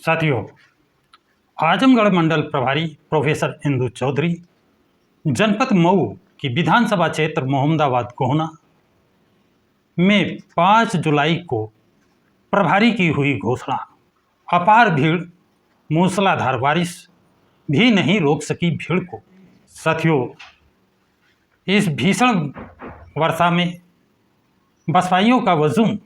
साथियों, आजमगढ़ मंडल प्रभारी प्रोफेसर इंदु चौधरी जनपद मऊ की विधानसभा क्षेत्र मोहम्मदाबाद गोहना में 5 जुलाई को प्रभारी की हुई घोषणा। अपार भीड़, मूसलाधार बारिश भी नहीं रोक सकी भीड़ को। साथियों, इस भीषण वर्षा में बसपाइयों का वजूम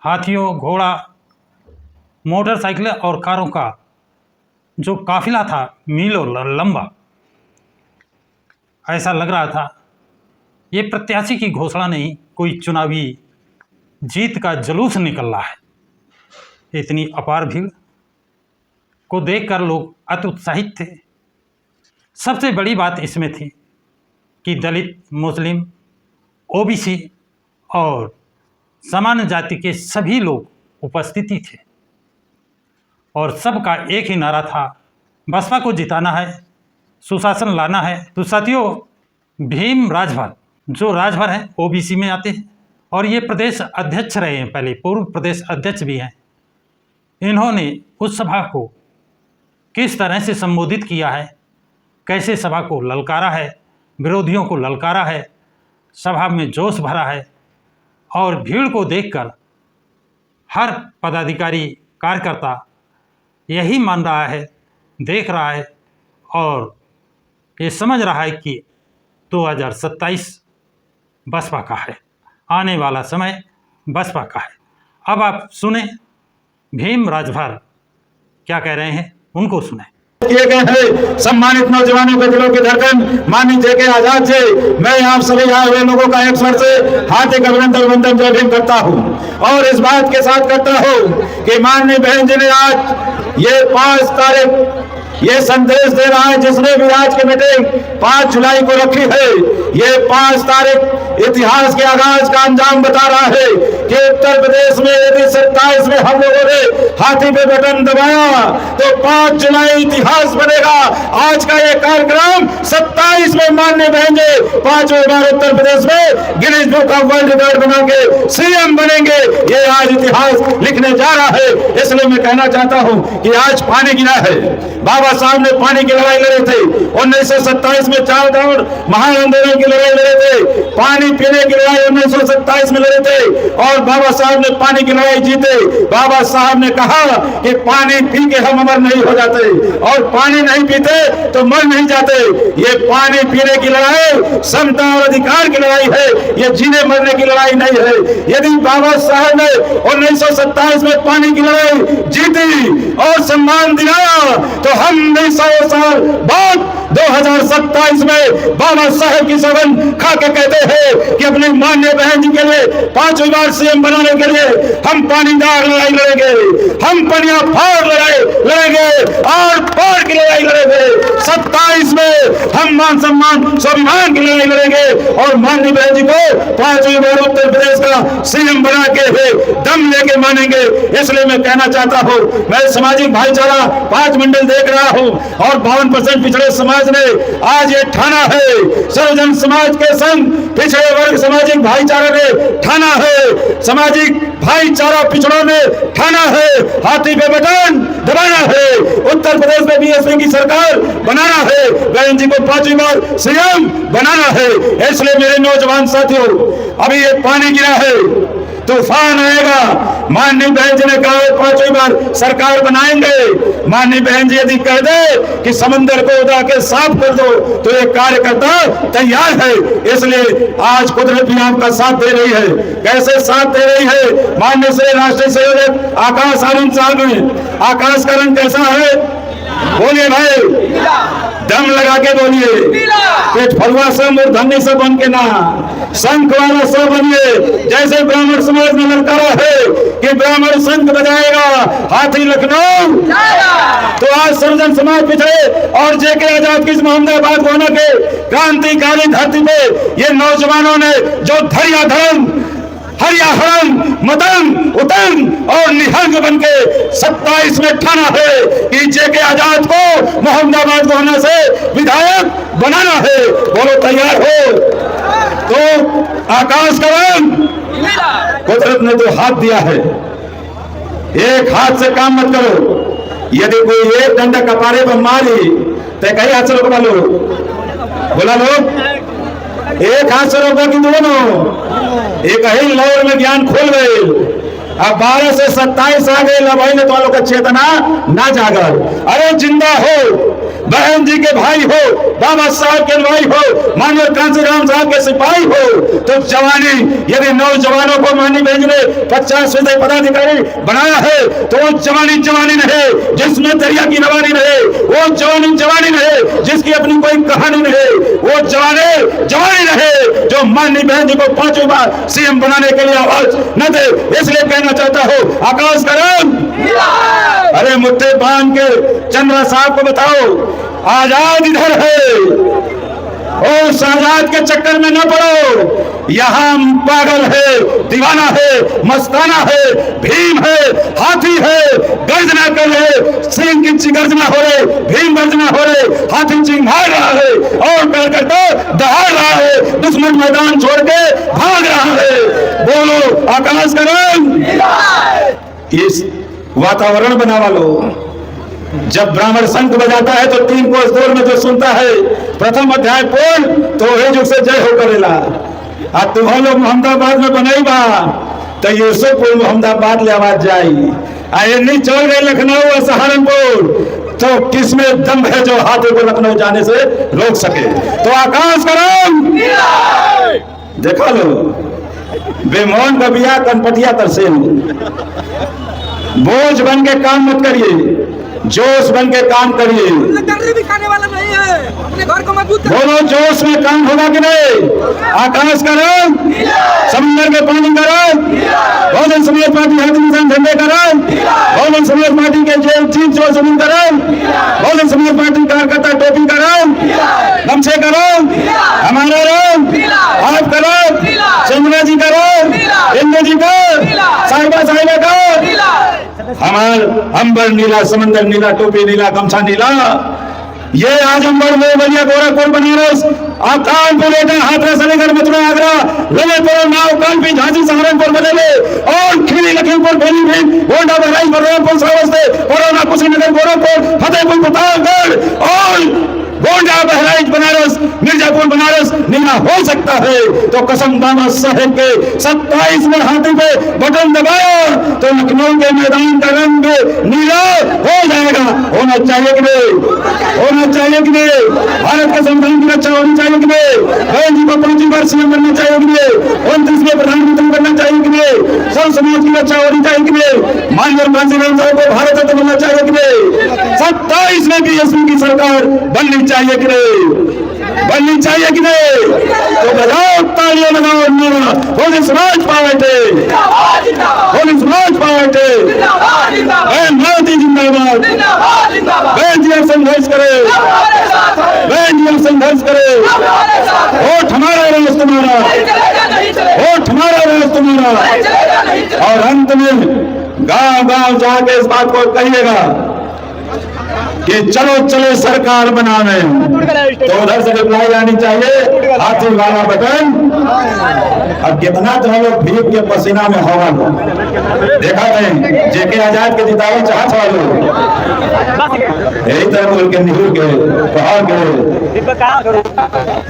हाथियों, घोड़ा, मोटरसाइकिल और कारों का जो काफिला था मीलों लंबा, ऐसा लग रहा था ये प्रत्याशी की घोषणा नहीं, कोई चुनावी जीत का जुलूस निकल रहा है। इतनी अपार भीड़ को देखकर लोग अति उत्साहित थे। सबसे बड़ी बात इसमें थी कि दलित, मुस्लिम, ओबीसी और सामान्य जाति के सभी लोग उपस्थिति थे और सबका एक ही नारा था, बसपा को जिताना है, सुशासन लाना है। तो साथियों, भीम राजभर, जो राजभर हैं ओबीसी में आते हैं और ये प्रदेश अध्यक्ष रहे हैं, पहले पूर्व प्रदेश अध्यक्ष भी हैं। इन्होंने उस सभा को किस तरह से संबोधित किया है, कैसे सभा को ललकारा है, विरोधियों को ललकारा है, सभा में जोश भरा है और भीड़ को देखकर हर पदाधिकारी, कार्यकर्ता यही मान रहा है, देख रहा है और ये समझ रहा है कि 2027 बसपा का है, आने वाला समय बसपा का है। अब आप सुने भीम राजभर क्या कह रहे हैं, उनको सुने। किए गए हैं सम्मानित नौजवानों के दिलों की धड़कन माननीय जेके आजाद जी, मैं आप सभी आए हुए लोगों का एक स्वर से हार्दिक अभिनंदन वंदन जय भीम करता हूं और इस बात के साथ करता हूं कि माननीय बहन जी ने आज ये 5 तारीख ये संदेश दे रहा है, जिसने भी आज की मीटिंग 5 जुलाई को रखी है, ये 5 तारीख इतिहास के आगाज का अंजाम बता रहा है कि उत्तर प्रदेश में यदि 27 में हम लोगों ने हाथी पे बटन दबाया तो 5 जुलाई इतिहास बनेगा। आज का ये कार्यक्रम 27 में माननीय बहन जी 5वीं बार उत्तर प्रदेश में Guinness book of world record बना के सीएम बनेंगे, ये आज इतिहास लिखने जा रहा है। इसलिए मैं कहना चाहता हूं कि आज पानी गिरा है, बाबा साहब ने पानी की लड़ाई लड़े थे, 1927 में 4 दौड़ महान आंदोलन की लड़ाई लड़े थे, पानी पीने की लड़ाई 1927 में लड़े थे और बाबा साहब ने पानी की लड़ाई जीते। बाबा साहब ने कहा कि पानी पी के हम अमर नहीं हो जाते और पानी नहीं पीते तो मर नहीं जाते। ये पानी पीने की लड़ाई समता और अधिकार की लड़ाई है, ये जीने मरने की लड़ाई नहीं है। यदि बाबा साहब ने 1927 में पानी की लड़ाई जीती और सम्मान दिलाया तो हम 100 साल बाद 2027 में बाबा साहेब की सौगंध खा के कहते हैं कि अपनी माननीय बहन जी के लिए 5वीं बार सीएम बनाने के लिए हम पानीदार लड़ाई लड़ेंगे, हम पनिया फाड़ लड़ाई लड़ेंगे और पार की लड़ाई लड़ेंगे। 27 में हम मान सम्मान स्वाभिमान की लड़ाई लड़ेंगे और माननीय बहन जी को 5वीं बार उत्तर प्रदेश का सीएम बना के दम लेके मानेंगे। इसलिए मैं कहना चाहता हूं, मैं सामाजिक भाईचारा 5 मंडल देख रहा हूं और 52% पिछड़े समाज ने आज ये ठाना है, सर्वजन समाज के संग पिछड़े वर्ग सामाजिक भाईचारा ने ठाना है, सामाजिक भाईचारा पिछड़ों ने ठाना है, हाथी पे बटन दबाना है, उत्तर प्रदेश में बीएसपी की सरकार बनाना है, बहन जी को 5वीं बार सीएम बनाना है। इसलिए मेरे नौजवान साथियों, अभी ये पानी गिरा है, तूफान आएगा। माननीय बहन जी ने कहा 5वीं बार सरकार बनाएंगे। माननीय बहन जी यदि कह दे कि समंदर को उड़ा के साफ कर दो तो ये कार्यकर्ता तैयार है। इसलिए आज कुदरत भी आपका साथ दे रही है। कैसे साथ दे रही है? माननीय से राष्ट्रीय संयोजक आकाश आनंद साहब ने, आकाश का रंग कैसा है? बोलिए भाई, दम लगा के बोलिए, पेट फलवा से मूर्धन्य से बन के ना, शंख वाला सो बनिए। जैसे ब्राह्मण समाज ने ललकारा है कि ब्राह्मण शंख बजाएगा, हाथी लखनऊ, तो आज सर्वजन समाज पिछड़े और जेके आजाद की मोहम्मदाबाद गोहना के क्रांतिकारी धरती पे ये नौजवानों ने जो धैर्य धर्म हरियाहरण मदन उतन और निहंग बन के 27 में ठाना है कि जेके आजाद को मोहम्मदाबाद गोहना से विधायक बनाना है। बोलो तैयार हो? तो आकाश का रंग कुदरत ने जो हाथ दिया है, एक हाथ से काम मत करो। यदि कोई एक डंडा कपारे पर मारी तो कई हाथ से रोकवा लो, बोला लोग एक हाथ से रोका कि दोनों, एक ही लौर में ज्ञान खोल गए। अब 12 से 27 आ गए, अब ने तो का चेतना ना जागर। अरे जिंदा हो, बहन जी के भाई हो, बाबा साहब के भाई हो, मानव कांसीराम साहब के सिपाही हो, तो जवानी यदि नौजवानों को मानी भेजने 50% पदाधिकारी बनाया है तो वो जवानी जवानी नहीं जिसमें दरिया की रवानी रहे, वो जवानी जवानी रहे जिसकी अपनी कोई कहानी रहे, वो जवानी जवानी रहे जो माननी बहन जी को 5वीं बार सीएम बनाने के लिए आवाज न दे। इसलिए कहना चाहता हूं, आकाश करम, अरे मुट्ठे बांध के चंद्रा साहब को बताओ आजाद इधर है और आजाद के चक्कर में न पड़ो। यहां पागल है, दीवाना है, मस्ताना है, भीम है, हाथी है, गर्जना कर रहे, सिंह की गर्जना हो रहे, भीम गर्जना हो रहे, हाथी चिंघाड़ रहा है और कार्यकर्ता दहाड़ रहा है, दुश्मन मैदान छोड़ के भाग रहा है। बोलो आकाश करम, इस वातावरण बनावा लो। जब ब्राह्मण शंख बजाता है तो 3 कोस दूर में जो सुनता है प्रथम अध्याय बोल तो हे जुग से जय हो करेला। आ तुम्हारे लोग मोहम्मदाबाद में बनाई बा तो यूसुफपुर मोहम्मदाबाद ले आवाज जाई, आये नहीं चल गए लखनऊ और सहारनपुर, तो किसमें दम है जो हाथों को लखनऊ जाने से रोक सके। तो आकाश करम देखा लो, बेमौन का बिया कनपटिया तरसेन, बोझ बन के काम मत करिए, जोश बन के काम करिए। भी खाने वाला नहीं है, अपने घर को मजबूत बोलो जोश में काम होगा कि नहीं? आकाश करो, समुद्र के पानी करो, बहुजन समाज पार्टी हाथी निशान झंडे करो, बहुजन समाज पार्टी के जेल चीफ जो जमीन करो, बहुजन समाज पार्टी कार्यकर्ता टोपी करो, गमछे करो, हमारा रो, आप करो, चंद्रा जी करो, इंद्र जी को, साहिबा साहिबा को, हमार अंबर नीला, समंदर नीला, टोपी नीला, गमछा नीला, ये आजमगढ़ में बलिया गोरखपुर बनारस कानपुर एटा हाथरस से लेकर मथुरा आगरा ललितपुर नाव कानपुर झांसी सहारनपुर बदले और खीरी लखीमपुर बेनीपीर गोंडा बहराइच बलरामपुर श्रावस्ती कोरोना कुशीनगर गोरखपुर फतेहपुर प्रतापगढ़ और गोंडा बहराइच बनारस मिर्जापुर बनारस नीला हो सकता है। तो कसम दामा साहेब के 27वें हाथी पे बटन दबाओ तो लखनऊ के मैदान का रंग नीला हो जाएगा। होना चाहिए कि नहीं? होना चाहिए कि नहीं? भारत के संविधान की रक्षा होनी चाहिए कि नहीं? बहन जी को 5वीं बार सीएम बनना चाहिए कि नहीं? 29वें प्रधानमंत्री बनना चाहिए कि नहीं? सब समाज की रक्षा होनी चाहिए कि नहीं? माननीय कांसीराम साहब को भारत रत्न बनना चाहिए कि नहीं? 27वें बीएसपी की सरकार बननी चाहिए कि नहीं? बननी चाहिए कि नहीं? तो बजाओ तालियां लगाओ नारा बहुजन समाज पार्टी, बहुजन समाज पार्टी, बहन मोदी जिंदाबाद, बहन जी अब संघर्ष करे, बहन जी अब संघर्ष करे, वोट हमारा राज तुम्हारा, वोट हमारा राज तुम्हारा। और अंत में गांव गांव जाके इस बात को कहिएगा कि चलो चले सरकार बनाने, तो उधर से रिप्लाई आनी चाहिए हाथी वाला बटन। अब कितना तो हम लोग भीग के पसीना में हवा देखा नहीं, जेके आजाद के जितावे चाहत वालों यही तरह बोल के निहुर गए पहाड़ गए।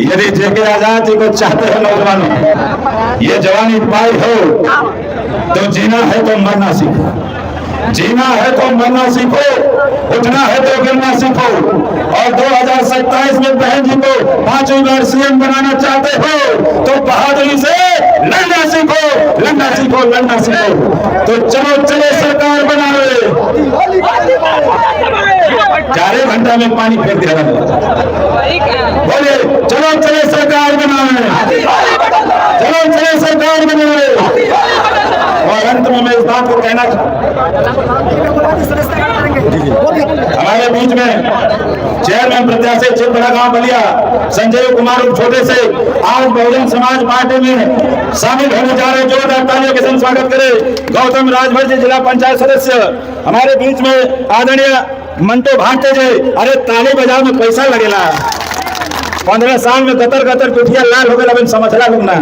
यदि जेके आजाद जी को चाहते हैं नौजवानों, ये जवानी पाई हो तो जीना है तो मरना सीखो, जीना है तो मरना सीखो, उठना है तो गिरना सीखो। और 2027 में बहन जी को 5वीं बार सीएम बनाना चाहते हो तो बहादुरी से लड़ना सीखो, लड़ना सीखो, लड़ना सीखो। तो चलो चले सरकार बनावे। 4 घंटा में पानी फेंक दिया, बोले चलो चले सरकार बनावे, चलो चले सरकार बनावे। और अंत में मैं इस बात को कहना हमारे बीच में चेयरमैन प्रत्याशी चितबड़ा गांव बलिया संजय कुमार छोटे से आज बहुजन समाज पार्टी में शामिल होने जा रहे, जोरदार तालियों के साथ स्वागत करें गौतम राजभर जी जिला पंचायत सदस्य हमारे बीच में आदरणीय मंटो भाटे जी। अरे ताली बजाओ में पैसा लगेला, 15 साल में गतर गतर पिठिया लाल हो गए, समझला लोग ना।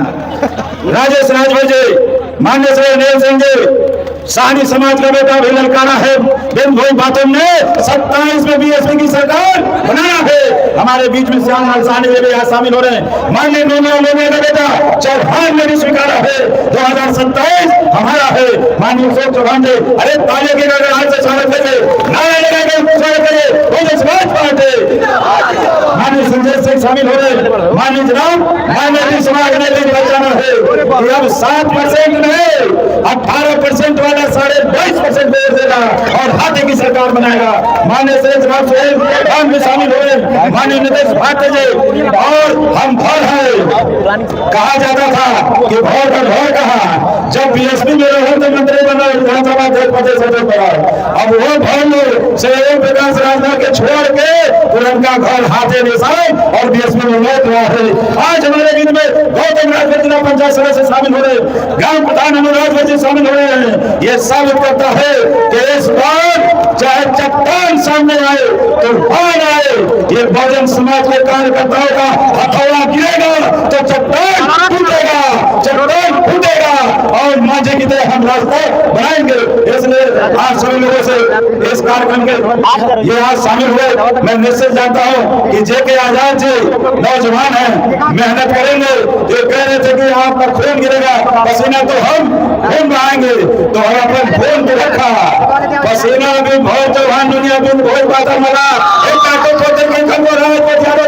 राजेश राजभर जी, मान्य श्री अनिल सिंह जी, साहनी समाज का बेटा भी ललकारा है। बिन भोई बातों ने 27 में बीएसपी की सरकार बनाना है। हमारे बीच में श्याम लाल साहनी भी यहाँ शामिल हो रहे हैं। माननीय लोने का बेटा चौहान ने भी स्वीकारा है 2027 हमारा है। माननीय अशोक चौहान जी, अरे ताले के अगर आज से स्वागत करिए, नारे लगाकर स्वागत करिए, बहुजन समाज पार्टी। माननीय संजय सिंह शामिल हो रहे। माननीय जनाब, माननीय समाज ने भी पहचाना है कि अब 7% में 18% वाला 22.5% वोट देगा और हाथी की सरकार बनाएगा। माननीय श्री जनाब सुहेल खान भी शामिल हो रहे। माननीय नीतीश भारती जी, और हम भौर हैं। कहा जाता था कि भौर का भौर कहा, जब बीएसपी में रहे तो मंत्री बना, विधानसभा अध्यक्ष पद से बना। अब वो भौर लोग सहयोग विकास राजनाथ के छोड़ के तुरंत का घर हाथे निशान और बीएसपी में लौट रहा है। आज हमारे बीच में गौतम राजभर जिला पंचायत सदस्य शामिल हो रहे, ग्राम प्रधान अनुराग जी शामिल हो रहे हैं। ये साबित करता है कि इस बार चाहे चट्टान सामने आए, तूफान आए, ये बहुजन समाज के कार्यकर्ताओं का हथौड़ा गिरेगा तो चट्टान टूटेगा, चट्टान फूटेगा और मांझे की तरह हम रास्ता बनाएंगे। इसलिए आज सभी लोगों से इस कार्यक्रम के ये आज शामिल हुए। मैं निश्चित जानता हूँ कि जेके आजाद जी नौजवान हैं, मेहनत करेंगे। जो कह रहे थे कि आपका खून गिरेगा, पसीना तो हम खून बहाएंगे, तो हम अपना खून तो रखा, पसीना भी बहुत चौहान दुनिया बिन बहुत बात मिला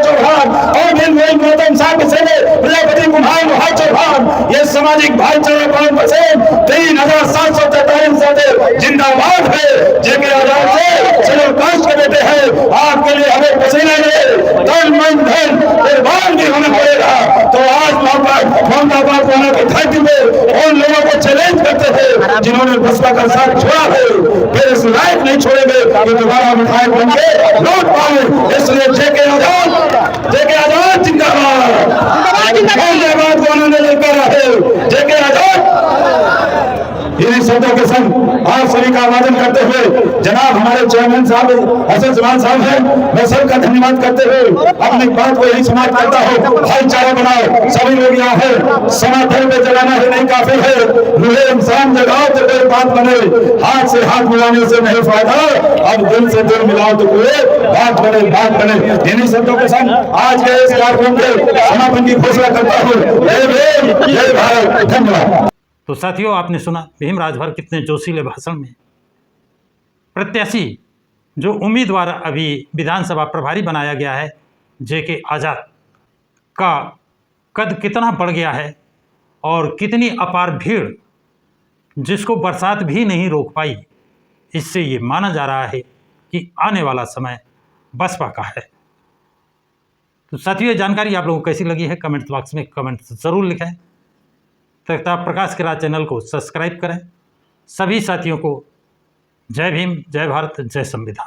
चौहान और बिन गौतम साहब प्रजापति कुमार मोहाई चौहान। ये सामाजिक भाईचारा 5% 3743 जिंदाबाद है। जेके आजाद से चलो कास्ट के बेटे हैं, आपके लिए हमें पसीना में तन मन धन कुर्बान भी होना पड़ेगा। तो आज मोहम्मदाबाद वाला की धरती में उन लोगों को चैलेंज करते हैं जिन्होंने बसपा का साथ छोड़ा है, फिर इस लायक नहीं छोड़ेंगे कि दोबारा विधायक बन के लौट पाए। इसलिए जेके आजाद जिंदाबाद, जिंदाबाद को उन्होंने लेकर है। जेके आजाद इन्हीं शब्दों के संग आप सभी का आवादन करते हुए जनाब हमारे चेयरमैन साहब हसन जमान साहब हैं, मैं सबका धन्यवाद करते हुए अपनी बात को यही समाप्त करता हूँ। भाईचारा बनाओ, सभी लोग यहाँ है, समाधन पे जलाना है नहीं काफी है, रूहे इंसान जगाओ तो कोई बात बने, हाथ से हाथ मिलाने से नहीं फायदा, अब दिल से दिल मिलाओ तो कोई बात बने। इन्हीं शब्दों के संग आज के इस कार्यक्रम के समापन की घोषणा करता हूँ। जय भीम, जय भारत, धन्यवाद। तो साथियों, आपने सुना भीम राजभर कितने जोशीले भाषण में प्रत्याशी जो उम्मीदवार अभी विधानसभा प्रभारी बनाया गया है जेके आजाद का कद कितना बढ़ गया है और कितनी अपार भीड़ जिसको बरसात भी नहीं रोक पाई। इससे ये माना जा रहा है कि आने वाला समय बसपा का है। तो साथियों, ये जानकारी आप लोगों को कैसी लगी है कमेंट बॉक्स में कमेंट ज़रूर लिखें तथा प्रकाश के राज चैनल को सब्सक्राइब करें। सभी साथियों को जय भीम, जय भारत, जय संविधान।